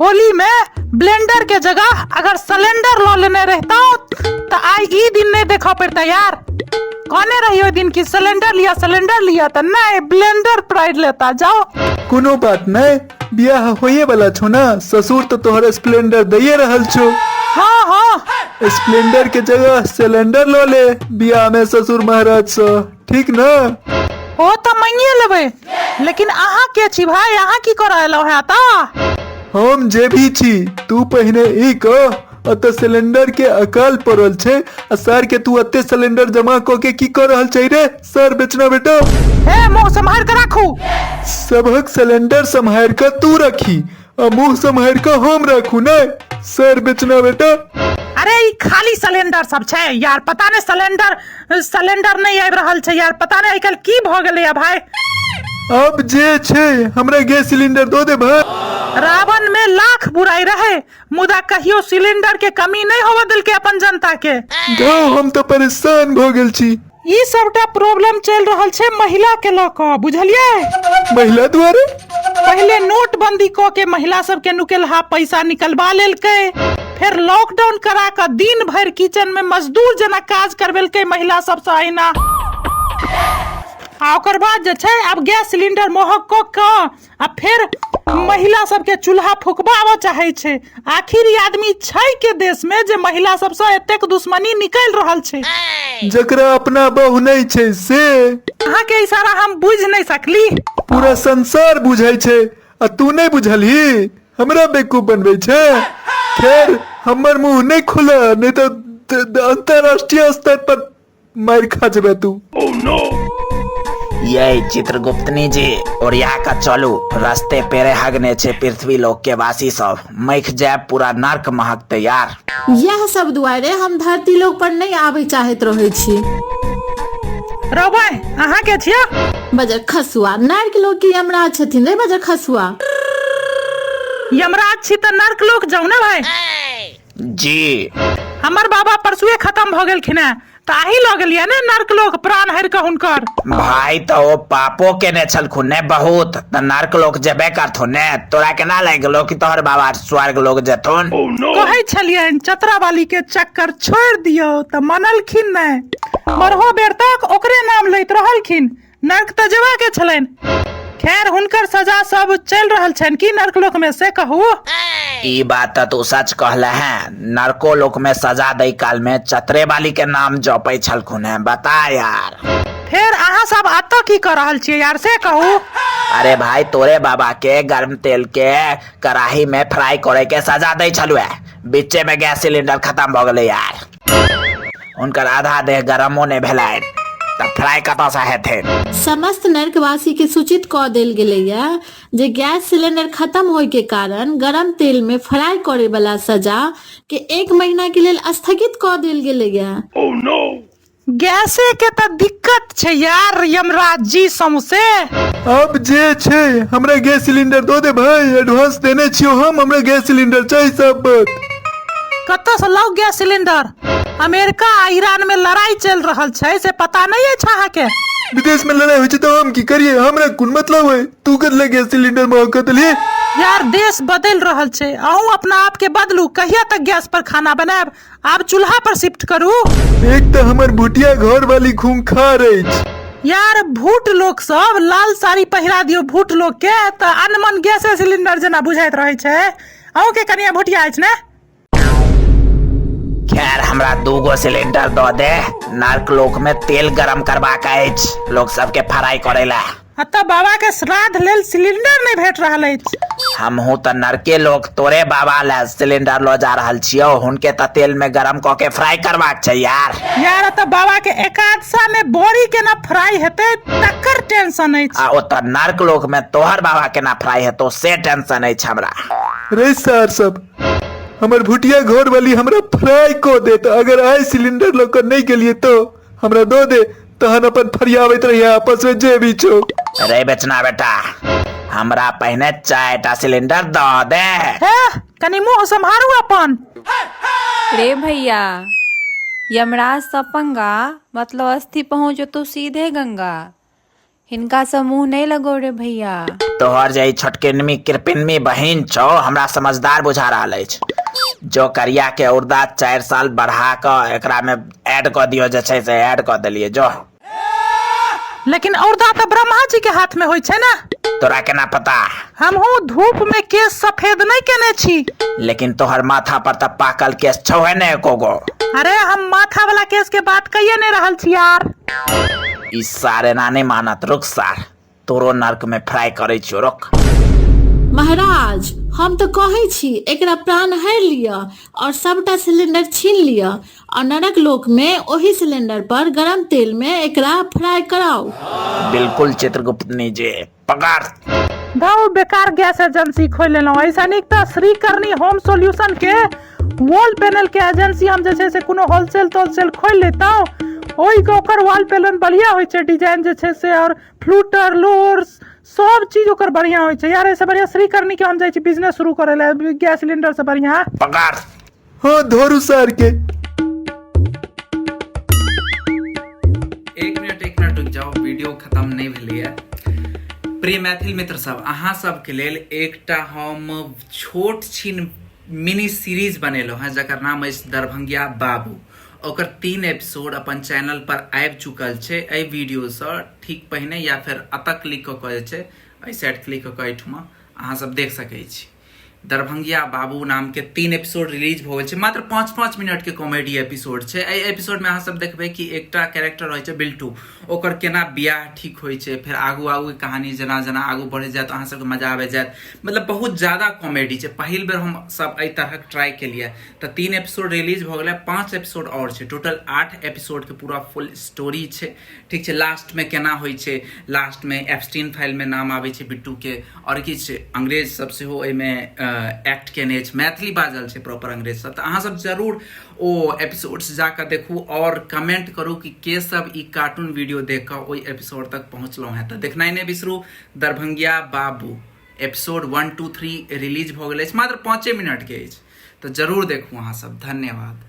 होली में ब्लेंडर के जगह अगर सिलेंडर लो लेने रहता तो आई ई दिन नहीं देखा पड़ता यार। कौने रही दिन की सिलेंडर लिया तो नहीं ब्लेंडर प्राइड लेता जाओ। कोनो बात नहीं, बियाह होए वाला छो ना, ससुर तो तोहर स्प्लेंडर दे रहल छो। हाँ हाँ स्प्लेंडर के जगह सिलेंडर लो ले बियाह में ससुर महाराज से, ठीक ना? ओ तो मैये लेबे, लेकिन अहाँ के छी भाई, अहाँ की करायलो है ता? हम जे भी छी, तू पहने ई कह अत सिलेंडर के अकाल पड़ल छे आ सर के तू अते सिलेंडर जमा क के की कर रहल छै रे? सर बेचना बेटा। हे मुंह संभाल के राखू। सबक सिलेंडर संभाल के तू रखी और मुंह संभाल के हम रखू ने। सर बेचना बेटा। अरे ई खाली सिलेंडर सब छै यार, पता नहीं सिलेंडर नहीं आबि रहल छै यार, पता नहीं आजकल की भ गेलै या भाई। अब जे छे हमरा गैस सिलेंडर दो दे भाई। रावण में लाख बुराई रहे, मुदा कहियो सिलेंडर के कमी नहीं होवे दिल के अपन जनता के। गाँव हम तो परेशान भ गेल छी। ई सबटा प्रॉब्लम चल रहल छै महिला के ल क, बुझलिए? महिला द्वारे पहले नोटबंदी क के महिला सब के नुकेलहा पैसा निकलवा लेलकै, फिर लॉकडाउन करा के दिन भर किचन में मजदूर जना काज करवेलकै महिला सब से आईना। आ ओकर बाद जे छै अब गैस सिलेंडर महग क के आ फिर महिला सब के चूल्हा फुकबाबो चाहे छै। आखिर ई आदमी छै के देश में जे महिला सब से एतेक दुश्मनी निकल रहल छै। जकरा अपना बहू नहीं छे से अहाँ के इशारा हम बुझ नहीं सकली। पूरा संसार बुझाई छे आ तू नहीं बुझलही, हमरा बेवकूफ बनबे छे। खैर हमर मुंह नहीं खुला, नहीं तो अंतरराष्ट्रीय स्तर पर मार खा जबे तू। ये चित्रगुप्तनी जी और यहाँ का चलू, रास्ते पेरे हगने छे पृथ्वी लोक के वासी सब, मैख जाए पूरा नर्क महकते यार। यह सब दुआरे हम धरती लोक पर नहीं आवे चाहत रहे छी। रोबै अहाँ के छिया? बजर खसुआ, नर्क लोक के यमराज छथिन रे बजर खसुआ। यमराज छी त नर्क लोक जाऊ ना भाई। जी हमर बाबा परसुए खत्म भ गेलखिन है, ताही ल गेलिए ने नर्क लोक प्राण हर के हुनकर। भाई तो वो पापो के ने छलखुन ने बहुत, त नर्क लोक जेबे करथुन ने, तोरा केना लाग गेलो कि तोहर बाबा स्वर्ग लोक जेथुन? कहै छलियन चतरा वाली के चक्कर छोड़ दियो त मनलखिन नै, बरहो बेर तक ओकरे नाम लैत रहलखिन, नर्क त जेबा के छलन। खैर हुनकर सजा सब चल रहल छन की नर्क लोक में से कहू? ई बात तो सच कहले हैं, नरको लोक में सजा दई काल में चतरे वाली के नाम जपै छलखुन है, बता यार। फिर अहाँ सब अत की कर रहल छियै यार से कहू? अरे भाई तोरे बाबा के गर्म तेल के कढ़ाई में फ्राई करे के सजा दई छलु है, बीचे में गैस सिलेंडर खत्म भ गेलै यार, उनकर आधा देह गरमो ने भेलै त फ्राई कत से हेथे। समस्त नर्कवासी के सूचित क देल गेलैया जे गैस सिलेंडर खत्म होय के कारण गरम तेल में फ्राई करे वाला सजा के 1 महीना के लेल स्थगित क देल गेलैया। गैसे के त दिक्कत छै यार यमराज जी समसे। अब जे छे हमरा गैस सिलेंडर दो दे भाई, एडवांस देने छियो हम, हमरा गैस सिलेंडर चाहिए सब बात। कत्तो से लाओ गैस सिलेंडर? अमेरिका आ ईरान में लड़ाई चल रहल छै से पता नहीं है छाहा के? विदेश में लड़ाई होय छै तो हम की करिए, हमरा कोन मतलब है? तू कर ले गैस सिलेंडर महग कर लिए। यार देश बदल रहल छै, अहूँ अपना आप के बदलू। कहिया तक गैस पर खाना बनाब? आप चूल्हा पर शिफ्ट करू। एक तो हमर भुटिया घर वाली खूंखार अछि यार, भूट लोग सब लाल साड़ी पहिरा दियो भूट लोग के त अनमन गैस सिलेंडर जना बुझाइत रहे छै। अहूँ के कनिया भुटिया अछि ने? खैर हमरा 2 सिलेंडर दो दे, नर्क लोक में तेल गरम करबा के अछि लोग सबके फ्राई करेला। अतः बाबा के श्राद्ध लेल सिलेंडर नहीं भेट रहल अछि। हमहू त नरके लोग तोरे बाबा ले सिलेंडर लो जा रहल छियो, हुनके त तेल में गरम क के फ्राई करबाक छै यार। यार अतः बाबा के एकादशा में बोरी के ना फ्राई हेते तकर टेंशन अछि। आ ओत नर्क लोक में तोहर बाबा के ना फ्राई हेतो से टेंशन अछि हमरा। रे सर सब हमर भुटिया घर वाली हमरा फ्राई को दे, तो अगर आई सिलेंडर लेकर नहीं के लिए तो हमरा दो दे, तहन अपन फरियावत रहिए आपस में जे भी छो। रे बेचना बेटा, हमरा पहले 4टा सिलेंडर दो दे। कनी मुंह संभारू अपन। रे भैया, यमराज सा पंगा मतलब अस्थि पहुंचो तो सीधे गंगा। हिनका से मुंह नहीं लगो रे भैया। तोहर जई छोटकिनमी कृपिनमी बहिन छो हमरा समझदार बुझा रहल अछि। जो करिया के उर्दा 4 साल बढ़ा क एकरा में ऐड क दियो जे छै से ऐड क देलिए जो। लेकिन औरदा तो ब्रह्मा जी के हाथ में होय छै ना। तोरा केना पता? हमहू धूप में केस सफेद नहीं केने छी। लेकिन तोहर माथा पर त पाकल केस छौ है ने एकोगो। अरे हम माथा वाला केस के बात कहिए नहीं रहल छी यार। ई सारे ना नहीं मानत। रुक सार, तोरो नर्क में फ्राई करे छियो। रुक महाराज हम तो कहे छी एकरा प्राण हर लिया और सबटा सिलेंडर छीन लिया और नरक लोक में ओही सिलेंडर पर गरम तेल में एकरा फ्राई कराओ। बिल्कुल चित्रगुप्तनी जी, पकड़। दाऊ बेकार गैस एजेंसी खोल लेलो। ऐसा नहीं तो श्री करनी होम सॉल्यूशन के वॉल पैनल के एजेंसी हम जैसे से कोनो होलसेल तोलसेल खोल लेता ओई के ओकर वॉल पैनल बढ़िया होय छै, डिजाइन जे छै से और फ्लूटर लोर्स सब चीज ओकर बढ़िया होय छै यार। ऐसे बढ़िया श्री करनी के हम जाय छी बिजनेस शुरू करे ले गैस सिलेंडर से बढ़िया। पकड़। हाँ धोरू सार के। 1 मिनट रुक जाओ, वीडियो खत्म नहीं भेलैया। प्रिय मैथिल मित्र सब, अहाँ सबके लेल एकटा हम छोट छिन मिनी सीरीज बनेलो हैं जकर नाम अछि दरभंगिया बाबू। ओकर 3 एपिसोड अपन चैनल पर आबि चुकल छै। एहि वीडियो से ठीक पहिने या फिर अतः क्लिक क के जे छै एहि साइड क्लिक क के एठमा अहाँ सब देख सकै छी। दरभंगिया बाबू नाम के 3 एपिसोड रिलीज भ गेल छै। मात्र 5-5 मिनट के कॉमेडी एपिसोड छै। एहि एपिसोड में अहाँ सब देखबै कि एकटा कैरेक्टर होय छै बिल्टू, ओकर केना बियाह ठीक होय छै, फिर आगू आगू कहानी जना जना आगू बढ़े जात अहाँ सबके मजा आबे जात। मतलब बहुत ज्यादा कॉमेडी छै। पहिल बेर हम सब एहि तरह ट्राई केलिए त 3 एपिसोड रिलीज भ गेलै, 5 एपिसोड और छै। टोटल 8 एपिसोड के पूरा फुल स्टोरी छै। ठीक छै, लास्ट में केना होय छै, लास्ट में एप्स्टीन फाइल में नाम आबै छै बिट्टू के और किछ अंग्रेज सब सेहो एहि में एक्ट केने छै, मैथिली बाजल छै प्रॉपर अंग्रेज सब। तऽ अहाँ सब जरूर ओ एपिसोड्स जाकर देखू और कमेंट करू कि के सब ई कार्टून वीडियो देख कऽ ओहि एपिसोड तक पहुँचलहुँ हैं। तऽ देखनाइ नहि बिसरू दरभंगिया बाबू। एपिसोड 1, 2, 3 रिलीज भऽ गेल अछि, मात्र 5 मिनट के अछि। तऽ जरूर देखू अहाँ सब। धन्यवाद।